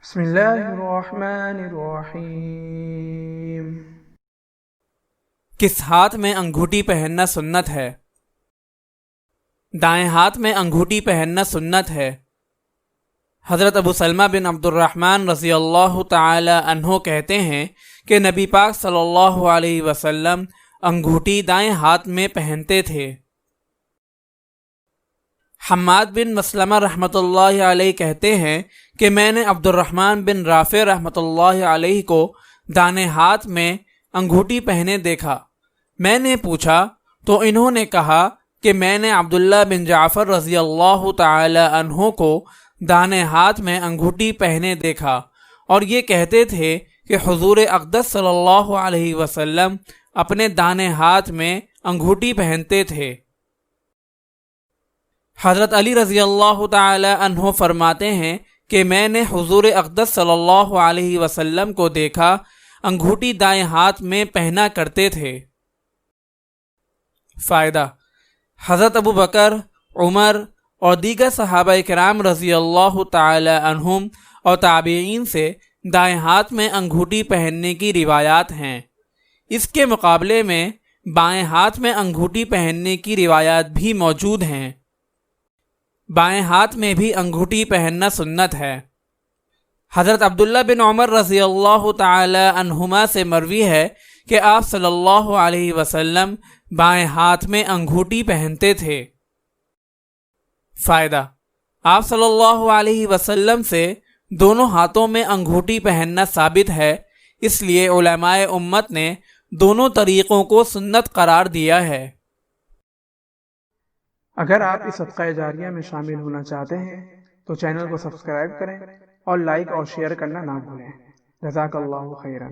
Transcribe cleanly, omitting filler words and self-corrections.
بسم اللہ الرحمن الرحیم۔ کس ہاتھ میں انگوٹھی پہننا سنت ہے؟ دائیں ہاتھ میں انگوٹھی پہننا سنت ہے۔ حضرت ابو سلمہ بن عبد الرحمن رضی اللہ تعالی عنہ کہتے ہیں کہ نبی پاک صلی اللہ علیہ وسلم انگوٹھی دائیں ہاتھ میں پہنتے تھے۔ حماد بن مسلمہ رحمۃ اللہ علیہ کہتے ہیں کہ میں نے عبد الرحمن بن رافع رحمۃ اللہ علیہ کو دائیں ہاتھ میں انگوٹھی پہنے دیکھا۔ میں نے پوچھا تو انہوں نے کہا کہ میں نے عبداللہ بن جعفر رضی اللہ تعالی عنہ کو دائیں ہاتھ میں انگوٹھی پہنے دیکھا اور یہ کہتے تھے کہ حضور اقدس صلی اللہ علیہ وسلم اپنے دائیں ہاتھ میں انگوٹھی پہنتے تھے۔ حضرت علی رضی اللہ تعالی عنہ فرماتے ہیں کہ میں نے حضور اقدس صلی اللہ علیہ وسلم کو دیکھا انگوٹھی دائیں ہاتھ میں پہنا کرتے تھے۔ فائدہ: حضرت ابو بکر، عمر اور دیگر صحابہ کرام رضی اللہ تعالی عنہم اور تابعین سے دائیں ہاتھ میں انگوٹھی پہننے کی روایات ہیں۔ اس کے مقابلے میں بائیں ہاتھ میں انگوٹھی پہننے کی روایات بھی موجود ہیں۔ بائیں ہاتھ میں بھی انگوٹھی پہننا سنت ہے۔ حضرت عبداللہ بن عمر رضی اللہ تعالی عنہما سے مروی ہے کہ آپ صلی اللہ علیہ وسلم بائیں ہاتھ میں انگوٹھی پہنتے تھے۔ فائدہ: آپ صلی اللہ علیہ وسلم سے دونوں ہاتھوں میں انگوٹھی پہننا ثابت ہے، اس لیے علماء امت نے دونوں طریقوں کو سنت قرار دیا ہے۔ اگر آپ اس صدقہ جاریہ میں شامل ہونا چاہتے ہیں تو چینل کو سبسکرائب کریں اور لائک اور شیئر کرنا نہ بھولیں۔ جزاک اللہ خیرا۔